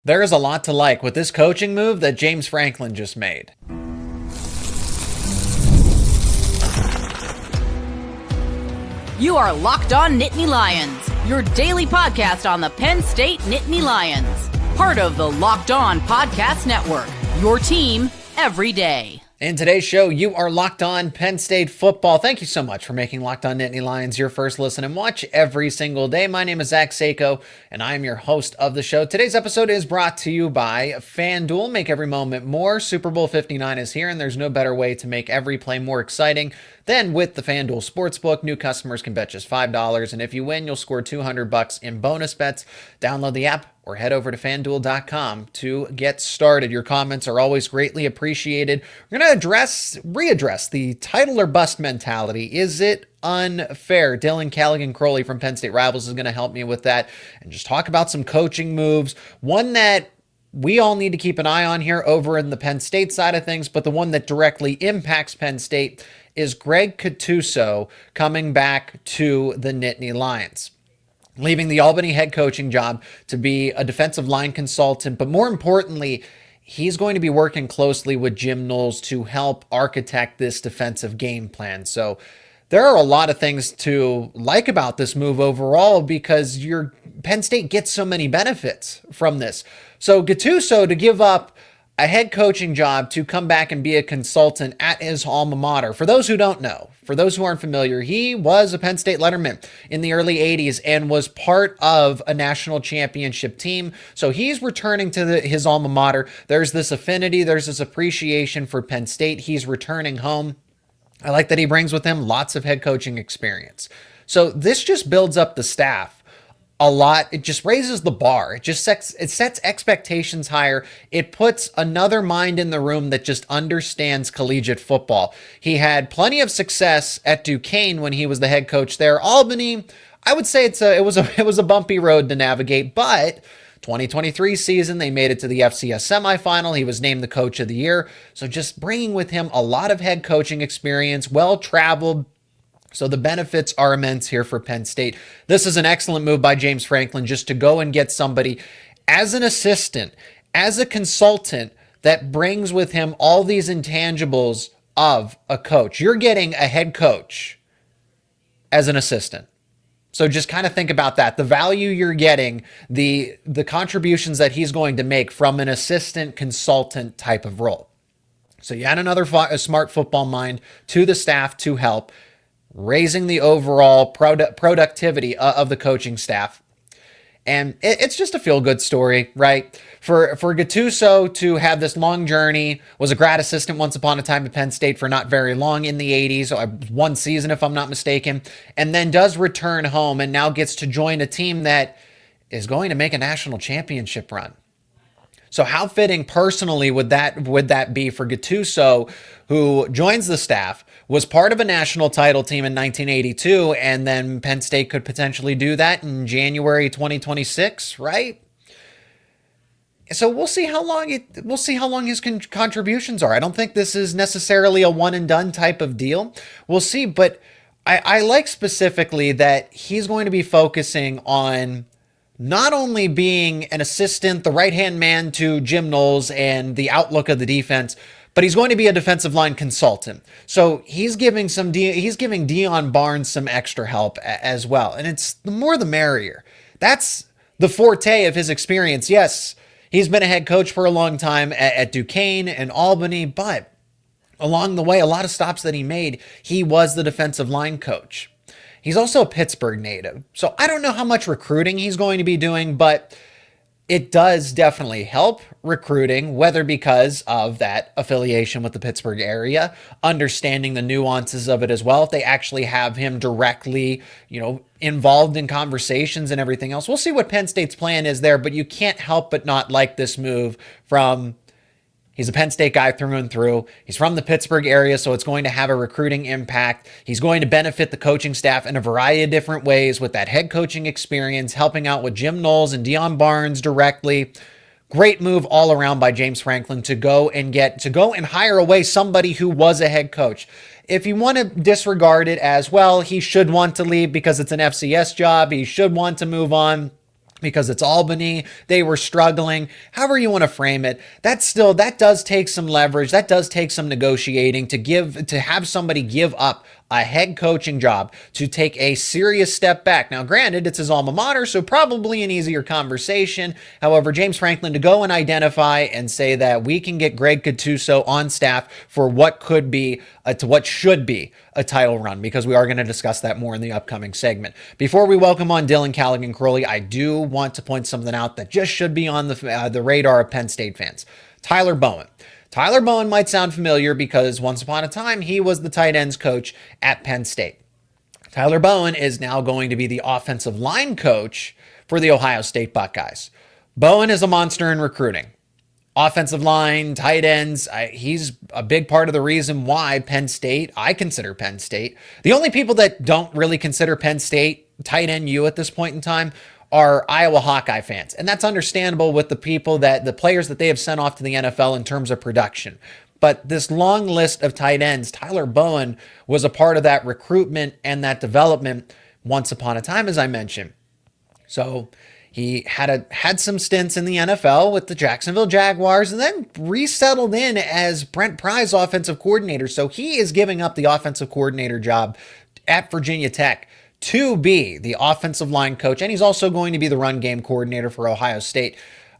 There is a lot to like with this coaching move that James Franklin just made. You are Locked On Nittany Lions, your daily podcast on the Penn State Nittany Lions. Part of the Locked On Podcast Network, your team every day. In today's show, you are Locked On Penn State football. Thank you so much for making Locked On Nittany Lions your first listen and watch every single day. My name is Zach Seyko, and I am your host of the show. Today's episode is brought to you by FanDuel. Make every moment more. Super Bowl 59 is here, and there's no better way to make every play more exciting than with the FanDuel Sportsbook. New customers can bet just $5, and if you win, you'll score $200 in bonus bets. Download the app or head over to FanDuel.com to get started. Your comments are always greatly appreciated. We're going to readdress the title or bust mentality. Is it unfair? Callaghan-Croley from Penn State Rivals is going to help me with that and just talk about some coaching moves. One that we all need to keep an eye on here over in the Penn State side of things, but the one that directly impacts Penn State is Greg Gattuso coming back to the Nittany Lions, leaving the Albany head coaching job to be a defensive line consultant. But more importantly, he's going to be working closely with Jim Knowles to help architect this defensive game plan. So there are a lot of things to like about this move overall because your Penn State gets so many benefits from this. So Gattuso to give up a head coaching job to come back and be a consultant at his alma mater. For those who don't know, for those who aren't familiar, he was a Penn State letterman in the early 80s and was part of a national championship team. So he's returning to his alma mater. There's this affinity, there's this appreciation for Penn State. He's returning home. I like that he brings with him lots of head coaching experience. So this just builds up the staff a lot. It just raises the bar. It sets expectations higher. It puts another mind in the room that just understands collegiate football. He had plenty of success at Duquesne when he was the head coach there. Albany, I would say it was a bumpy road to navigate, but 2023 season, they made it to the FCS semifinal. He was named the coach of the year. So just bringing with him a lot of head coaching experience, well-traveled. So the benefits are immense here for Penn State. This is an excellent move by James Franklin just to go and get somebody as an assistant, as a consultant that brings with him all these intangibles of a coach. You're getting a head coach as an assistant. So just kind of think about that. The value you're getting, the contributions that he's going to make from an assistant consultant type of role. So you add another smart football mind to the staff to help raising the overall productivity of the coaching staff. And it's just a feel-good story, right? For Gattuso to have this long journey, was a grad assistant once upon a time at Penn State for not very long in the 80s, one season if I'm not mistaken, and then does return home and now gets to join a team that is going to make a national championship run. So how fitting personally would that be for Gattuso, who joins the staff, was part of a national title team in 1982, and then Penn State could potentially do that in January 2026, right? So we'll see how long his contributions are. I don't think this is necessarily a one and done type of deal. We'll see, but I like specifically that he's going to be focusing on not only being an assistant, the right-hand man to Jim Knowles and the outlook of the defense, but he's going to be a defensive line consultant. So he's giving Deion Barnes some extra help as well. And it's the more the merrier. That's the forte of his experience. Yes, he's been a head coach for a long time at Duquesne and Albany, but along the way, a lot of stops that he made, he was the defensive line coach. He's also a Pittsburgh native. So I don't know how much recruiting he's going to be doing, but it does definitely help recruiting, whether because of that affiliation with the Pittsburgh area, understanding the nuances of it as well. If they actually have him directly, involved in conversations and everything else. We'll see what Penn State's plan is there, but you can't help but not like this move from He's a Penn State guy through and through. He's from the Pittsburgh area, so it's going to have a recruiting impact. He's going to benefit the coaching staff in a variety of different ways with that head coaching experience, helping out with Jim Knowles and Deion Barnes directly. Great move all around by James Franklin to go and hire away somebody who was a head coach. If you want to disregard it as well, he should want to leave because it's an FCS job. He should want to move on. because it's Albany. They were struggling. However you want to frame it, that does take some leverage. That does take some negotiating to have somebody give up a head coaching job to take a serious step back. Now, granted, it's his alma mater, so probably an easier conversation. However, James Franklin to go and identify and say that we can get Greg Gattuso on staff for what should be a title run, because we are going to discuss that more in the upcoming segment. Before we welcome on Dylan Callaghan-Croley, I do want to point something out that just should be on the radar of Penn State fans. Tyler Bowen. Tyler Bowen might sound familiar because once upon a time, he was the tight ends coach at Penn State. Tyler Bowen is now going to be the offensive line coach for the Ohio State Buckeyes. Bowen is a monster in recruiting. Offensive line, tight ends, he's a big part of the reason why I consider Penn State. The only people that don't really consider Penn State tight end U at this point in time are Iowa Hawkeye fans. And that's understandable with the players that they have sent off to the NFL in terms of production. But this long list of tight ends, Tyler Bowen was a part of that recruitment and that development once upon a time, as I mentioned. So he had some stints in the NFL with the Jacksonville Jaguars and then resettled in as Brent Pry's offensive coordinator. So he is giving up the offensive coordinator job at Virginia Tech to be the offensive line coach, and he's also going to be the run game coordinator for Ohio State.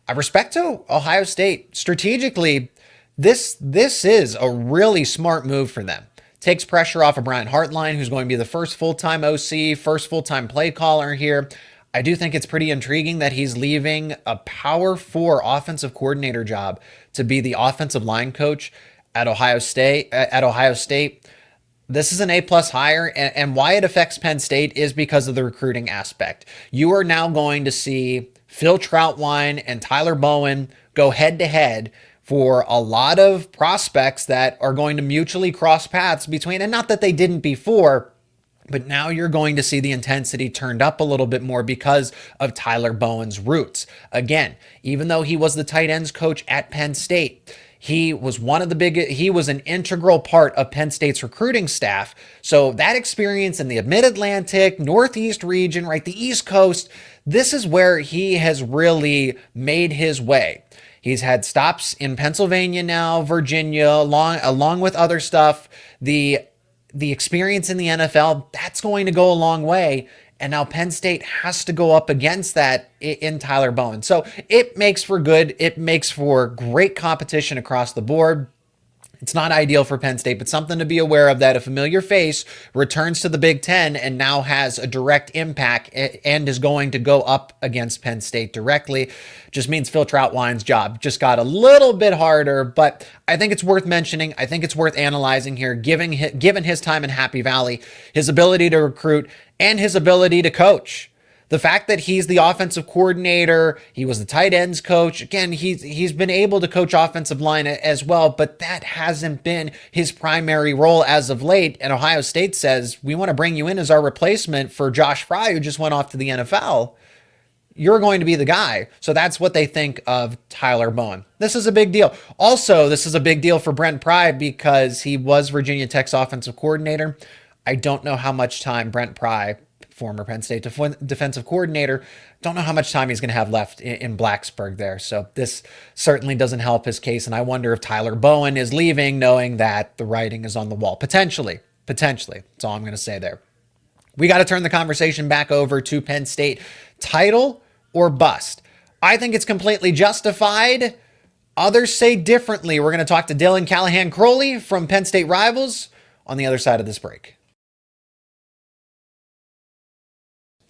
I respect to Ohio State. Strategically, this is a really smart move for them. Takes pressure off of Brian Hartline, who's going to be the first full-time OC, first full-time play caller here. I do think it's pretty intriguing that he's leaving a Power 4 offensive coordinator job to be the offensive line coach at Ohio State. This is an A-plus hire, and why it affects Penn State is because of the recruiting aspect. You are now going to see Phil Trautwein and Tyler Bowen go head-to-head for a lot of prospects that are going to mutually cross paths between, and not that they didn't before, but now you're going to see the intensity turned up a little bit more because of Tyler Bowen's roots. Again, even though he was the tight ends coach at Penn State, he was an integral part of Penn State's recruiting staff. So that experience in the Mid-Atlantic, Northeast region, right, the East Coast, this is where he has really made his way. He's had stops in Pennsylvania now, Virginia, along with other stuff. The experience in the NFL, that's going to go a long way. And now Penn State has to go up against that in Tyler Bowen. So it makes for great competition across the board. It's not ideal for Penn State, but something to be aware of, that a familiar face returns to the Big Ten and now has a direct impact and is going to go up against Penn State directly. Just means Phil Trautwein's job just got a little bit harder, but I think it's worth mentioning. I think it's worth analyzing here, given his time in Happy Valley, his ability to recruit, and his ability to coach. The fact that he's the offensive coordinator, he was the tight ends coach. Again, he's been able to coach offensive line as well, but that hasn't been his primary role as of late. And Ohio State says, we want to bring you in as our replacement for Josh Fry, who just went off to the NFL. You're going to be the guy. So that's what they think of Tyler Bowen. This is a big deal. Also, this is a big deal for Brent Pry because he was Virginia Tech's offensive coordinator. I don't know how much time Brent Pry, former Penn State defensive coordinator, don't know how much time he's going to have left in Blacksburg there. So this certainly doesn't help his case. And I wonder if Tyler Bowen is leaving knowing that the writing is on the wall. Potentially. That's all I'm going to say there. We got to turn the conversation back over to Penn State. Title or bust? I think it's completely justified. Others say differently. We're going to talk to Dylan Callaghan-Croley from Penn State Rivals on the other side of this break.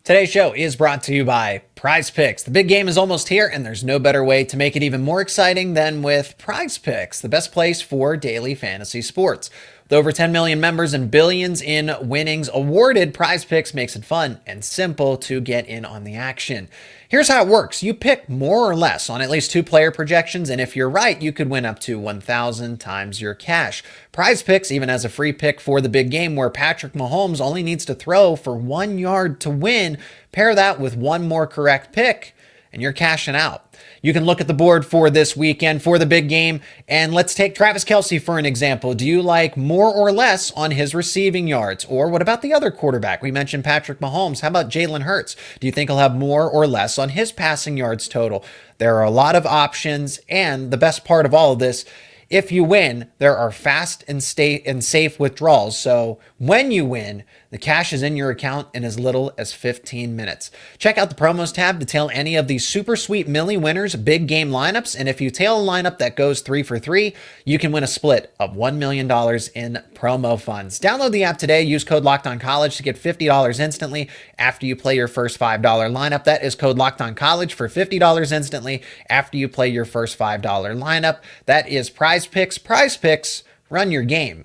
Today's show is brought to you by PrizePicks. The big game is almost here, and there's no better way to make it even more exciting than with PrizePicks, the best place for daily fantasy sports. With over 10 million members and billions in winnings awarded, PrizePicks makes it fun and simple to get in on the action. Here's how it works. You pick more or less on at least 2 player projections, and if you're right, you could win up to 1,000 times your cash. PrizePicks even has a free pick for the big game where Patrick Mahomes only needs to throw for 1 yard to win. Pair that with one more correct pick, and you're cashing out. You can look at the board for this weekend for the big game. And let's take Travis Kelce for an example. Do you like more or less on his receiving yards? Or what about the other quarterback? We mentioned Patrick Mahomes. How about Jalen Hurts? Do you think he'll have more or less on his passing yards total? There are a lot of options. And the best part of all of this, if you win, there are fast and safe withdrawals. So when you win, the cash is in your account in as little as 15 minutes. Check out the promos tab to tail any of these super sweet Millie winners big game lineups. And if you tail a lineup that goes 3 for 3, you can win a split of $1 million in promo funds. Download the app today. Use code LOCKEDONCollege to get $50 instantly after you play your first $5 lineup. That is code LOCKEDONCollege for $50 instantly after you play your first $5 lineup. That is PrizePicks. PrizePicks, run your game.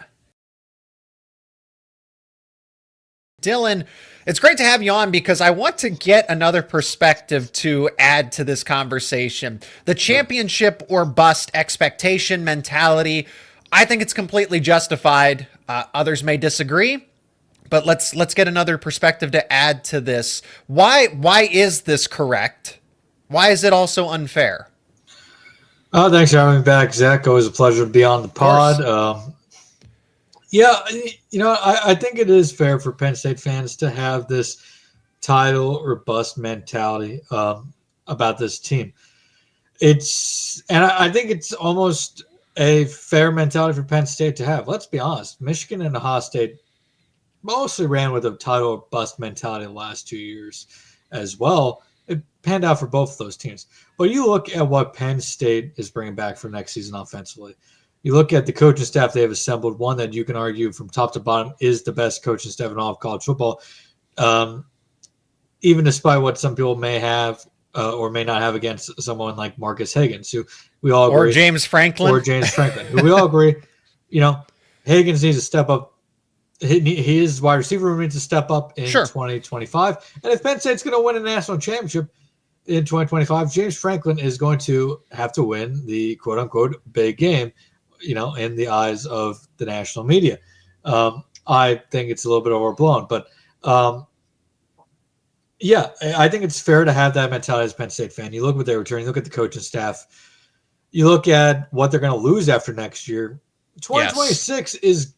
Dylan, it's great to have you on because I want to get another perspective to add to this conversation. The championship or bust expectation mentality, I think it's completely justified. Others may disagree, but let's get another perspective to add to this. Why is this correct? Why is it also unfair? Oh, thanks for having me back, Zach. Always a pleasure to be on the pod. Yeah, I think it is fair for Penn State fans to have this title or bust mentality about this team. I think it's almost a fair mentality for Penn State to have. Let's be honest. Michigan and Ohio State mostly ran with a title or bust mentality the last 2 years as well. It panned out for both of those teams. But you look at what Penn State is bringing back for next season offensively. You look at the coaching staff they have assembled, one that you can argue from top to bottom is the best coaching staff in all of college football, even despite what some people may have or may not have against someone like Marcus Higgins, who we all agree. Or James Franklin, who we all agree, Higgins needs to step up. His wide receiver room needs to step up in 2025. And if Penn State's going to win a national championship in 2025, James Franklin is going to have to win the quote-unquote big game, in the eyes of the national media. I think it's a little bit overblown. But, I think it's fair to have that mentality as a Penn State fan. You look at what they return. You look at the coaching staff. You look at what they're going to lose after next year. 2026 is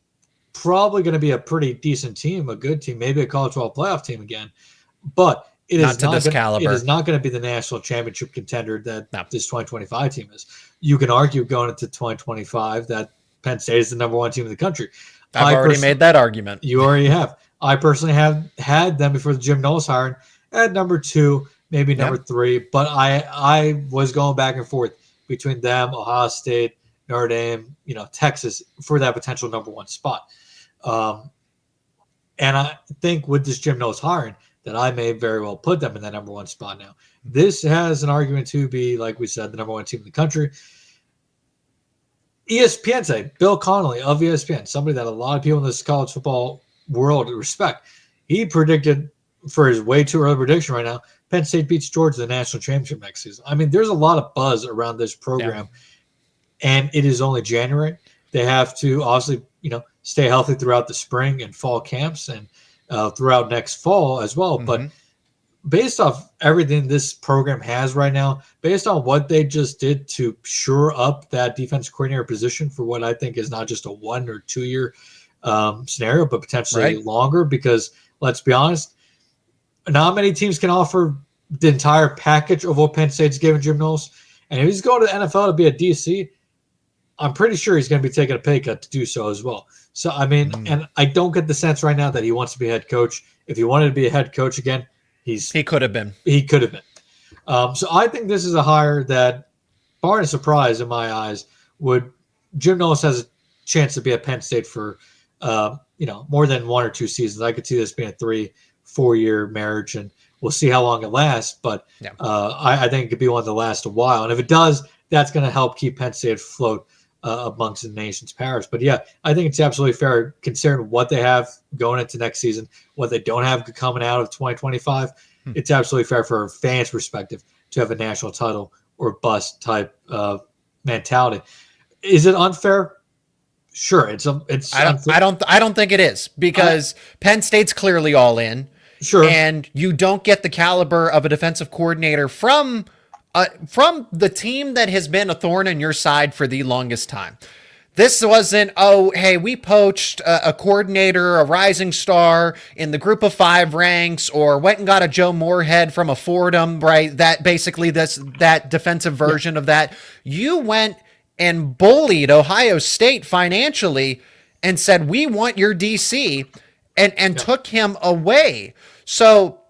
probably going to be a pretty decent team, a good team, maybe a college football playoff team again. But it is not going to be the national championship contender that this 2025 team is. You can argue going into 2025 that Penn State is the number one team in the country. I've already made that argument. You already have. I personally have had them before the Jim Knowles hiring at number 2, maybe number 3. But I was going back and forth between them, Ohio State, Notre Dame, Texas for that potential number 1 spot. And I think with this Jim Knowles hiring, that I may very well put them in that number 1 spot now. This has an argument to be, like we said, the number 1 team in the country. ESPN say, Bill Connolly of ESPN, somebody that a lot of people in this college football world respect, he predicted for his way too early prediction right now, Penn State beats Georgia in the national championship next season. I mean, there's a lot of buzz around this program, and it is only January. They have to obviously, stay healthy throughout the spring and fall camps and throughout next fall as well. Mm-hmm. But based off everything this program has right now, based on what they just did to shore up that defense coordinator position for what I think is not just a 1 or 2 year scenario, but potentially longer, because let's be honest, not many teams can offer the entire package of what Penn State's given Jim Knowles. And if he's going to the NFL to be a DC, I'm pretty sure he's going to be taking a pay cut to do so as well. So, I mean, and I don't get the sense right now that he wants to be a head coach. If he wanted to be a head coach again, he could have been. So I think this is a hire that, barring a surprise in my eyes, Jim Knowles has a chance to be at Penn State for, more than 1 or 2 seasons. I could see this being a 3-4 year marriage, and we'll see how long it lasts. But I think it could be one that lasts a while. And if it does, that's going to help keep Penn State afloat amongst the nation's powers. But I think it's absolutely fair considering what they have going into next season, what they don't have coming out of 2025. It's absolutely fair for a fan's perspective to have a national title or bust type mentality. Is it unfair? Sure. I don't think it is, because Penn State's clearly all in. Sure. And you don't get the caliber of a defensive coordinator from from the team that has been a thorn in your side for the longest time. This wasn't, oh, hey, we poached a coordinator, a rising star in the group of 5 ranks, or went and got a Joe Moorhead from a Fordham, right? That basically that defensive version of that. You went and bullied Ohio State financially and said, we want your DC, and took him away. So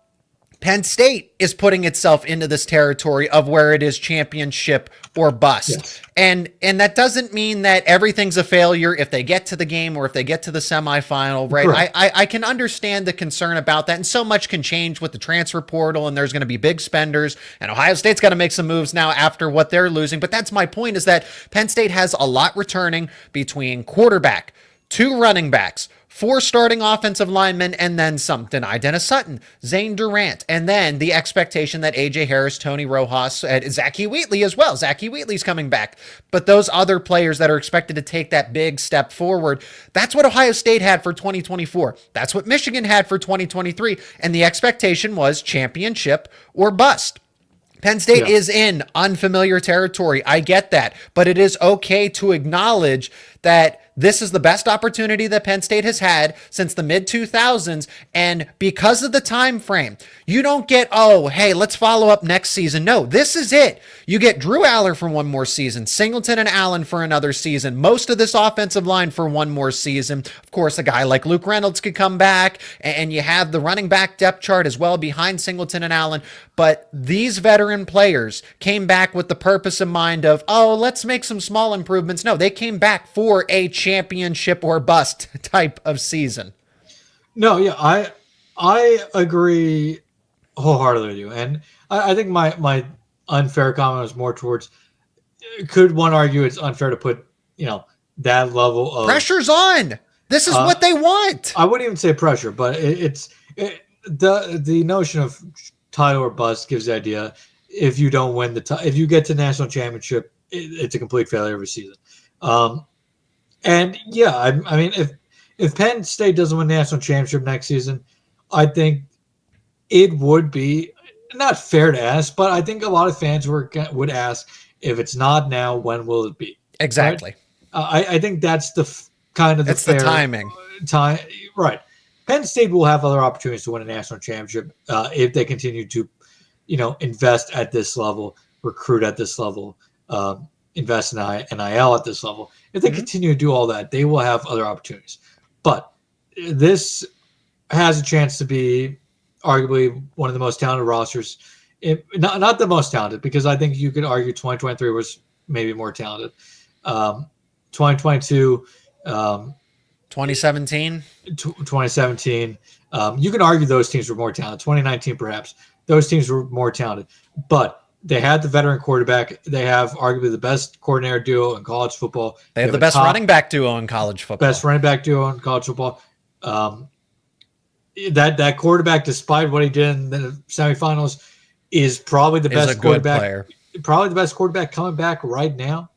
Penn State is putting itself into this territory of where it is championship or bust. Yes. And that doesn't mean that everything's a failure if they get to the game or if they get to the semifinal, right? I can understand the concern about that. And so much can change with the transfer portal, and there's going to be big spenders, and Ohio State's got to make some moves now after what they're losing. But that's my point, is that Penn State has a lot returning between quarterback, 2 running backs, 4 starting offensive linemen, and then some. Deny Dennis Sutton, Zane Durant, and then the expectation that A.J. Harris, Tony Rojas, and Zachy Wheatley as well. Zachy Wheatley's coming back. But those other players that are expected to take that big step forward, that's what Ohio State had for 2024. That's what Michigan had for 2023. And the expectation was championship or bust. Penn State is in unfamiliar territory. I get that. But it is okay to acknowledge that this is the best opportunity that Penn State has had since the mid-2000s, and because of the time frame, you don't get, oh, hey, let's follow up next season. No, this is it. You get Drew Aller for one more season, Singleton and Allen for another season, most of this offensive line for one more season. Of course, a guy like Luke Reynolds could come back, and you have the running back depth chart as well behind Singleton and Allen, but these veteran players came back with the purpose in mind of, oh, let's make some small improvements. No, they came back for a championship or bust type of season. No, yeah, I agree wholeheartedly with you. And I think my unfair comment was more towards, could one argue it's unfair to put, that level of pressure's on. This is what they want. I wouldn't even say pressure, but the notion of title or bust gives the idea if you don't win if you get to national championship, it's a complete failure of a season. And yeah, I mean, if Penn State doesn't win national championship next season, I think it would be not fair to ask, but I think a lot of fans would ask, if it's not now, when will it be? Exactly. Right? I think that's the kind of the fair the timing. Time, right? Penn State will have other opportunities to win a national championship if they continue to, invest at this level, recruit at this level, invest in NIL at this level. If they continue to do all that, they will have other opportunities. But this has a chance to be arguably one of the most talented rosters. Not the most talented, because I think you could argue 2023 was maybe more talented. 2022, 2017. 2017. You can argue those teams were more talented. 2019, perhaps. Those teams were more talented. But they had the veteran quarterback. They have arguably the best coordinator duo in college football. They have the best running back duo in college football. Best running back duo in college football. That quarterback, despite what he did in the semifinals, is probably the best quarterback. Player. Probably the best quarterback coming back right now.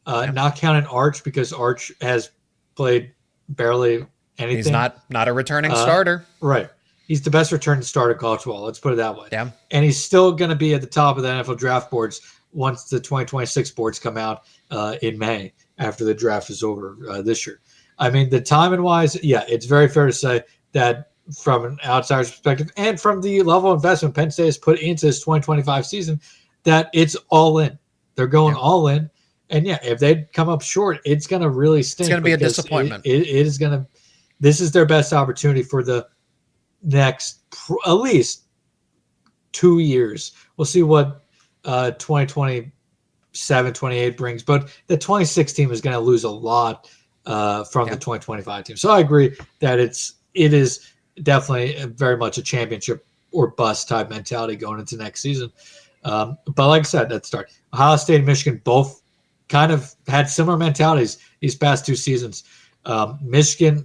Not counting Arch, because Arch has played barely anything. He's not a returning starter. Right. He's the best returning starter in college football. Let's put it that way. Yeah. And he's still going to be at the top of the NFL draft boards once the 2026 boards come out in May, after the draft is over this year. I mean, the timing wise, yeah, it's very fair to say that from an outsider's perspective and from the level of investment Penn State has put into this 2025 season, that it's all in. They're going all in. And yeah, if they come up short, it's going to really stink. It's going to be a disappointment. It is going to. This is their best opportunity for the next at least 2 years. We'll see what 2027, 28 brings, but the 26 team is going to lose a lot from the 2025 team. So I agree that it is definitely very much a championship or bust type mentality going into next season. But like I said at the start, Ohio State and Michigan both kind of had similar mentalities these past 2 seasons. Michigan,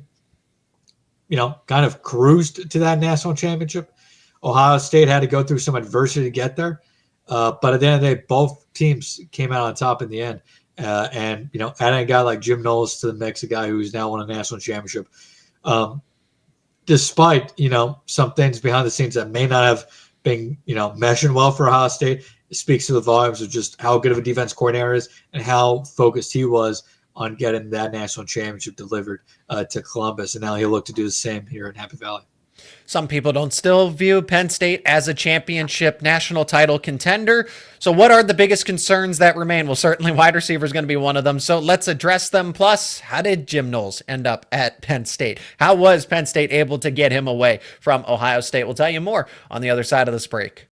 kind of cruised to that national championship. Ohio State had to go through some adversity to get there. But at the end of the day, both teams came out on top in the end. And adding a guy like Jim Knowles to the mix, a guy who's now won a national championship, despite, some things behind the scenes that may not have been, meshing well for Ohio State, speaks to the volumes of just how good of a defense coordinator is and how focused he was on getting that national championship delivered to Columbus. And now he'll look to do the same here in Happy Valley. Some people don't still view Penn State as a championship national title contender. So what are the biggest concerns that remain? Well, certainly wide receiver is going to be one of them. So let's address them. Plus, how did Jim Knowles end up at Penn State? How was Penn State able to get him away from Ohio State? We'll tell you more on the other side of this break.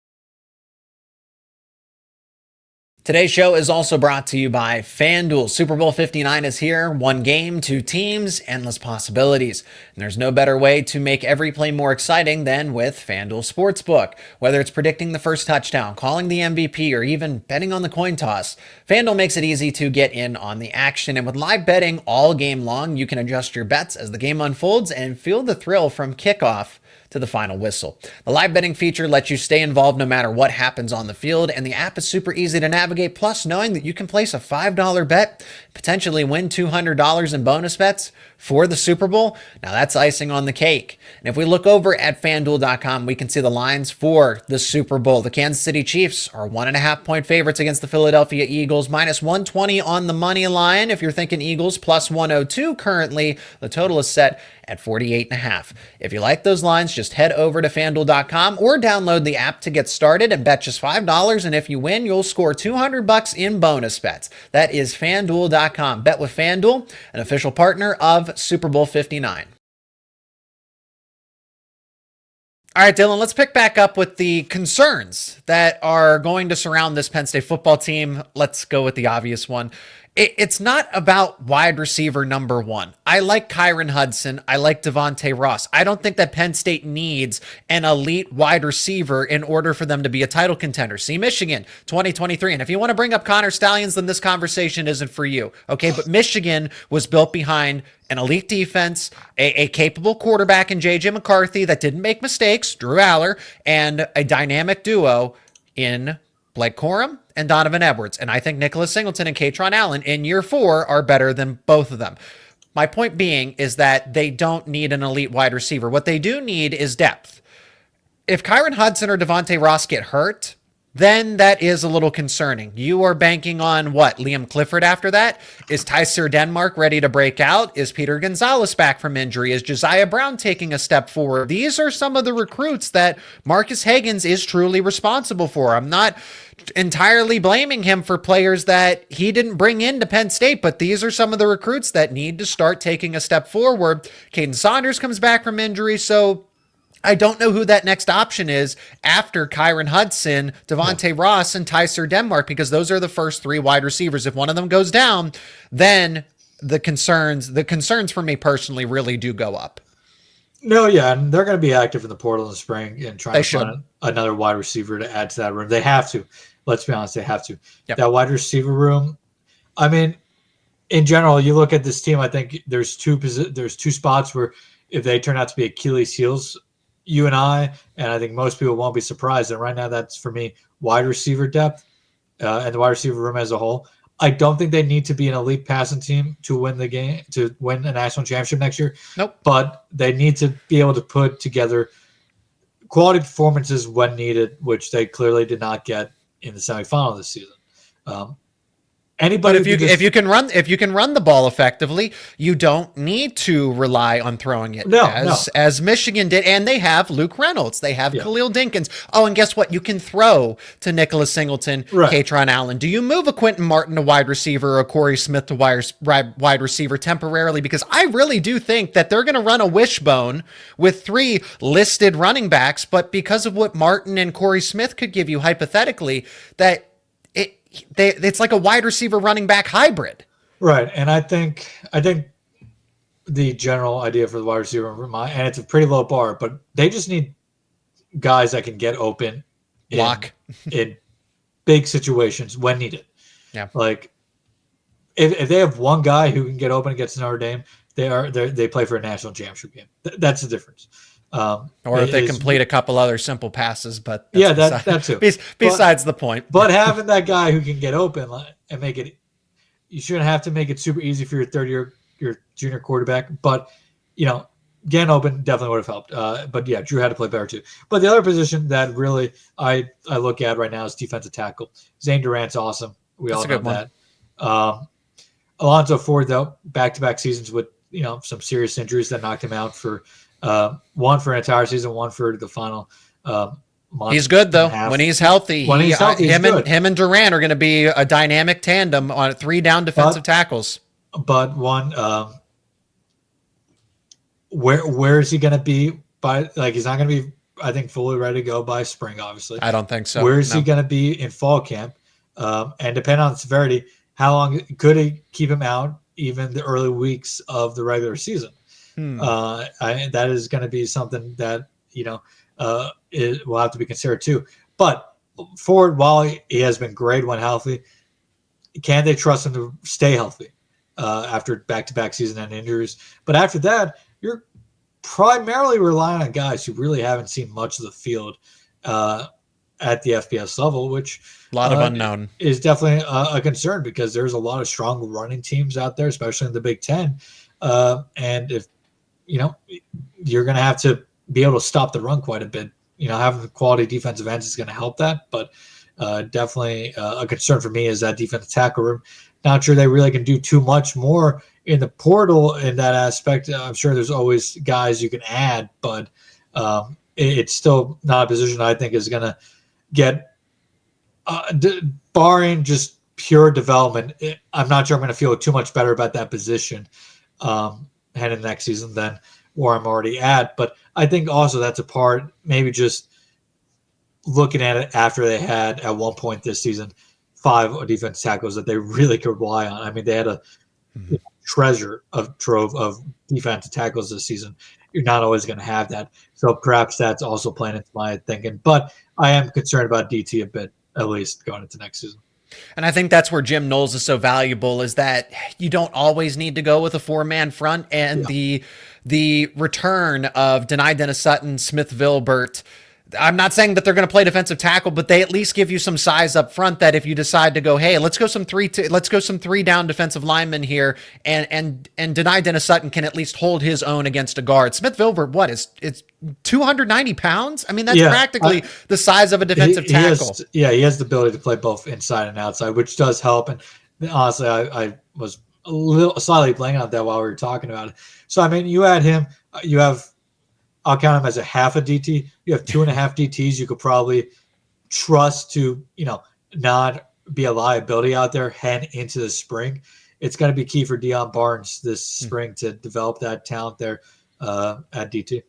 Today's show is also brought to you by FanDuel. Super Bowl 59 is here. One game, two teams, endless possibilities. And there's no better way to make every play more exciting than with FanDuel Sportsbook. Whether it's predicting the first touchdown, calling the MVP, or even betting on the coin toss, FanDuel makes it easy to get in on the action. And with live betting all game long, you can adjust your bets as the game unfolds and feel the thrill from kickoff to the final whistle. The live betting feature lets you stay involved no matter what happens on the field, and the app is super easy to navigate. Plus, knowing that you can place a $5 bet, potentially win $200 in bonus bets for the Super Bowl, now that's icing on the cake. And if we look over at FanDuel.com, we can see the lines for the Super Bowl. The Kansas City Chiefs are 1.5-point favorites against the Philadelphia Eagles, minus 120 on the money line. If you're thinking Eagles, plus 102 currently. The total is set at 48.5. If you like those lines, just head over to FanDuel.com or download the app to get started and bet just $5. And if you win, you'll score $200 in bonus bets. That is FanDuel.com. Bet with FanDuel, an official partner of Super Bowl 59. All right, Dylan, let's pick back up with the concerns that are going to surround this Penn State football team. Let's go with the obvious one. It's not about wide receiver number one. I like Kyron Hudson. I like Devontae Ross. I don't think that Penn State needs an elite wide receiver in order for them to be a title contender. See Michigan 2023. And if you want to bring up Connor Stallions, then this conversation isn't for you. Okay, but Michigan was built behind an elite defense, a capable quarterback in J.J. McCarthy that didn't make mistakes, Drew Aller, and a dynamic duo in Blake Corum and Donovan Edwards. And I think Nicholas Singleton and Katron Allen in year 4 are better than both of them. My point being is that they don't need an elite wide receiver. What they do need is depth. If Kyron Hudson or Devontae Ross get hurt, then that is a little concerning. You are banking on what? Liam Clifford after that? Is Tyser Denmark ready to break out? Is Peter Gonzalez back from injury? Is Josiah Brown taking a step forward? These are some of the recruits that Marcus Higgins is truly responsible for. I'm not entirely blaming him for players that he didn't bring into Penn State, but these are some of the recruits that need to start taking a step forward. Caden Saunders comes back from injury, so I don't know who that next option is after Kyron Hudson, Devontae Ross, and Tyser Denmark, because those are the first 3 wide receivers. If one of them goes down, then the concerns for me personally really do go up. No, yeah, and they're going to be active in the portal in the spring and trying to find another wide receiver to add to that room. They have to. Let's be honest, they have to. Yep. That wide receiver room, I mean, in general, you look at this team, I think there's two spots where if they turn out to be Achilles heels, you and I think most people won't be surprised. And right now, that's for me wide receiver depth and the wide receiver room as a whole. I don't think they need to be an elite passing team to win the game, to win a national championship next year. Nope. But they need to be able to put together quality performances when needed, which they clearly did not get in the semifinal this season. Anybody, but if you can run the ball effectively, you don't need to rely on throwing it as Michigan did, and they have Luke Reynolds, they have Khalil Dinkins. Oh, and guess what? You can throw to Nicholas Singleton, Katron Allen. Do you move a Quentin Martin to wide receiver or a Corey Smith to wide receiver temporarily? Because I really do think that they're going to run a wishbone with 3 listed running backs, but because of what Martin and Corey Smith could give you hypothetically, that it's like a wide receiver running back hybrid. Right. And I think the general idea for the wide receiver, and it's a pretty low bar, but they just need guys that can get open in big situations when needed. Yeah. Like if they have one guy who can get open against Notre Dame, they play for a national championship game. That's the difference. Or if they complete a couple other simple passes, but that too. Besides the point. But having that guy who can get open and make it, you shouldn't have to make it super easy for your junior quarterback. But getting open definitely would have helped. But yeah, Drew had to play better too. But the other position that really I look at right now is defensive tackle. Zane Durant's awesome. We all know that. Alonzo Ford, though, back-to-back seasons with some serious injuries that knocked him out for one for an entire season, one for the final month. He's good though when he's healthy. Him and Durant are going to be a dynamic tandem on 3 down defensive tackles. But one, where is he going to be by? Like, he's not going to be, I think, fully ready to go by spring. Obviously, I don't think so. Where is he going to be in fall camp? And depending on the severity, how long could he keep him out? Even the early weeks of the regular season. That is going to be something that will have to be considered too. But Ford, while he has been great when healthy, can they trust him to stay healthy after back-to-back season and injuries? But after that, you're primarily relying on guys who really haven't seen much of the field at the FBS level, which a lot of unknown is definitely a concern because there's a lot of strong running teams out there, especially in the Big Ten. And if you're going to have to be able to stop the run quite a bit. Having quality defensive ends is going to help that, but definitely a concern for me is that defensive tackle room. Not sure they really can do too much more in the portal in that aspect. I'm sure there's always guys you can add, but it's still not a position I think is going to get, barring just pure development. I'm not sure I'm going to feel too much better about that position heading next season than where I'm already at. But I think also that's a part, maybe just looking at it after they had at one point this season 5 defensive tackles that they really could rely on. I mean, they had a trove of defensive tackles this season. You're not always going to have that. So perhaps that's also playing into my thinking. But I am concerned about DT a bit, at least going into next season. And I think that's where Jim Knowles is so valuable, is that you don't always need to go with a 4-man front, and the return of Denai Dennis-Sutton, Smith Vilbert. I'm not saying that they're going to play defensive tackle, but they at least give you some size up front that if you decide to go, hey, let's go some 3 down defensive linemen here, and Denai Dennis-Sutton can at least hold his own against a guard. Smith Vilbert, it's 290 pounds? I mean, that's practically the size of a defensive tackle. He has the ability to play both inside and outside, which does help. And honestly, I was a little slightly blanking on that while we were talking about it. So, I mean, you add him, I'll count him as a half a DT. You have 2.5 DTs you could probably trust to, not be a liability out there heading into the spring. It's going to be key for Deion Barnes this spring to develop that talent there at DT.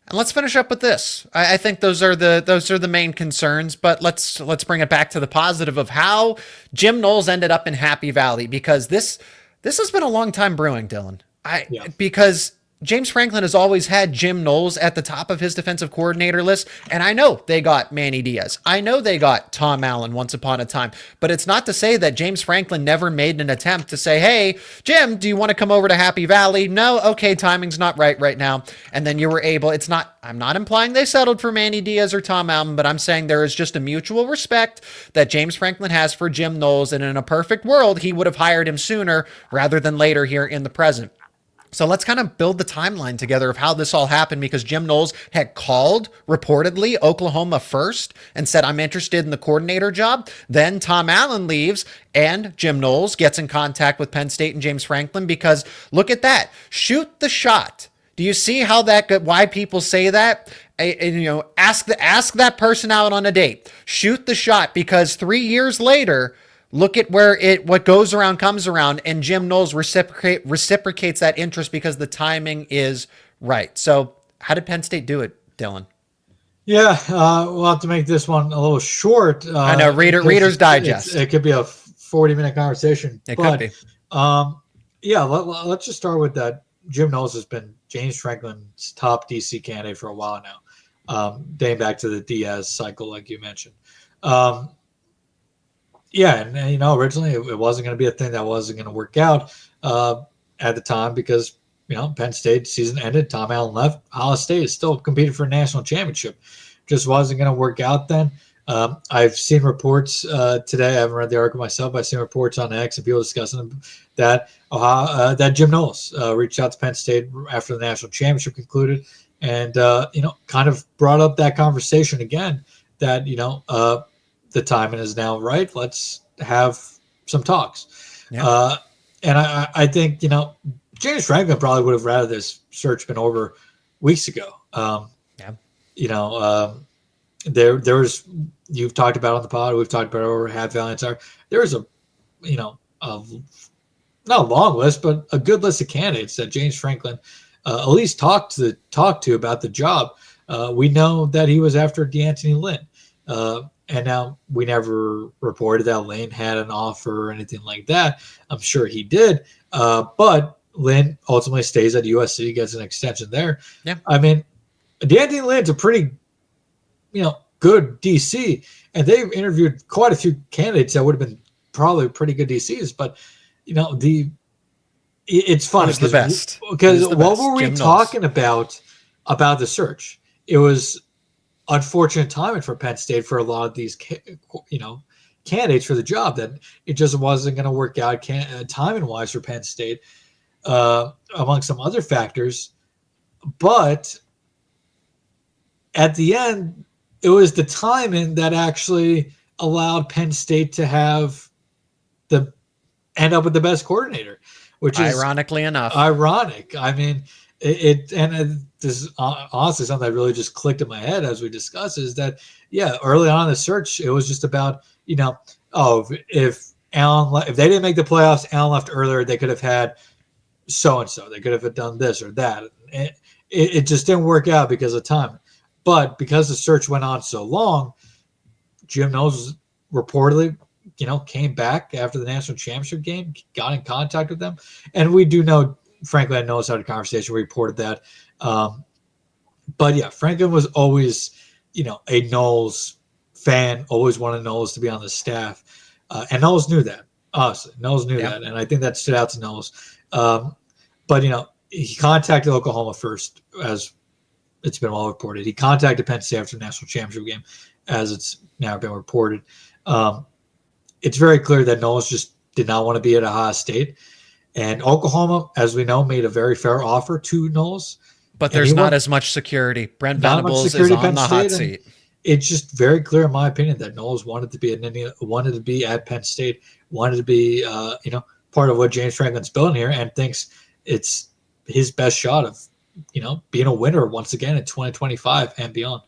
And let's finish up with this. I think those are the main concerns, but let's bring it back to the positive of how Jim Knowles ended up in Happy Valley, because this has been a long time brewing, Dylan. Because James Franklin has always had Jim Knowles at the top of his defensive coordinator list, and I know they got Manny Diaz. I know they got Tom Allen once upon a time, but it's not to say that James Franklin never made an attempt to say, hey, Jim, do you want to come over to Happy Valley? No? Okay, timing's not right now. And then you were able, I'm not implying they settled for Manny Diaz or Tom Allen, but I'm saying there is just a mutual respect that James Franklin has for Jim Knowles, and in a perfect world, he would have hired him sooner rather than later here in the present. So let's kind of build the timeline together of how this all happened, because Jim Knowles had called, reportedly, Oklahoma first and said, I'm interested in the coordinator job. Then Tom Allen leaves and Jim Knowles gets in contact with Penn State and James Franklin, because look at that. Shoot the shot. Do you see how why people say that? Ask that person out on a date. Shoot the shot, because 3 years later, look at what goes around comes around, and Jim Knowles reciprocates that interest because the timing is right. So how did Penn State do it, Dylan? Yeah, we'll have to make this one a little short. I know, Reader's Digest. It could be a 40-minute conversation. Could be. Let's just start with that. Jim Knowles has been James Franklin's top DC candidate for a while now, dating back to the Diaz cycle, like you mentioned. Originally it wasn't going to be a thing that wasn't going to work out at the time, because Penn State season ended, Tom Allen left, Ohio State is still competing for a national championship. Just wasn't going to work out then. I've seen reports today. I haven't read the article myself, but I've seen reports on X and people discussing that that Jim Knowles reached out to Penn State after the national championship concluded, and kind of brought up that conversation again. That the timing is now right. Let's have some talks. Yeah. And I think James Franklin probably would have rather this search been over weeks ago. There was, you've talked about on the pod, we've talked about it over half Valiant Hour. There was not a long list, but a good list of candidates that James Franklin at least talked to about the job. We know that he was after DeAnthony Lynn, and now we never reported that Lynn had an offer or anything like that. I'm sure he did, but Lynn ultimately stays at USC, gets an extension there. Yeah, I mean, DeAnthony Lynn's a pretty good DC, and they've interviewed quite a few candidates that would have been probably pretty good DCs, but it's funny the best because what were we talking about the search? It was unfortunate timing for Penn State for a lot of these candidates for the job, that it just wasn't going to work out timing wise for Penn State, among some other factors. But at the end, it was the timing that actually allowed Penn State to end up with the best coordinator, which is ironically enough ironic. I mean, this is honestly something that really just clicked in my head as we discussed, is that, early on in the search, it was just about, if they didn't make the playoffs, Allen left earlier, they could have had so-and-so, they could have done this or that. It just didn't work out because of time. But because the search went on so long, Jim Knowles reportedly, came back after the national championship game, got in contact with them. And we do know, frankly, I know it's had a conversation, we reported that. But yeah, Franklin was always, a Knowles fan, always wanted Knowles to be on the staff. And Knowles knew that, honestly. Knowles knew that. And I think that stood out to Knowles. But, he contacted Oklahoma first, as it's been well reported. He contacted Penn State after the national championship game, as it's now been reported. It's very clear that Knowles just did not want to be at Ohio State. And Oklahoma, as we know, made a very fair offer to Knowles. But there's not as much security. Brent Venables is on the hot seat. It's just very clear, in my opinion, that Knowles wanted to be at Penn State, wanted to be part of what James Franklin's building here, and thinks it's his best shot of being a winner once again in 2025 and beyond.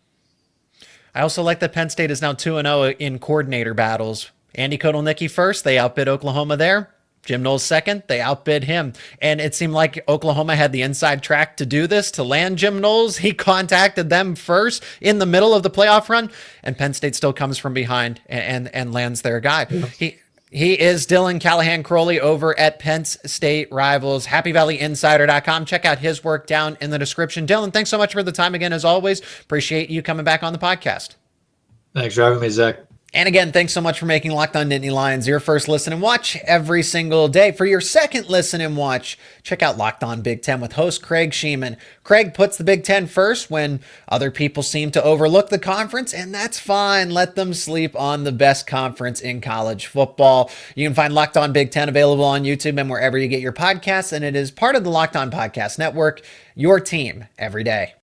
I also like that Penn State is now 2-0 in coordinator battles. Andy Kotelnicki first, they outbid Oklahoma there. Jim Knowles second, they outbid him. And it seemed like Oklahoma had the inside track to do this, to land Jim Knowles. He contacted them first in the middle of the playoff run, and Penn State still comes from behind and lands their guy. Yeah. He is Dylan Callaghan-Croley over at Penn State Rivals, HappyValleyInsider.com. Check out his work down in the description. Dylan, thanks so much for the time again, as always. Appreciate you coming back on the podcast. Thanks for having me, Zach. And again, thanks so much for making Locked On Nittany Lions your first listen and watch every single day. For your second listen and watch, check out Locked On Big Ten with host Craig Sheeman. Craig puts the Big Ten first when other people seem to overlook the conference, and that's fine. Let them sleep on the best conference in college football. You can find Locked On Big Ten available on YouTube and wherever you get your podcasts, and it is part of the Locked On Podcast Network, your team every day.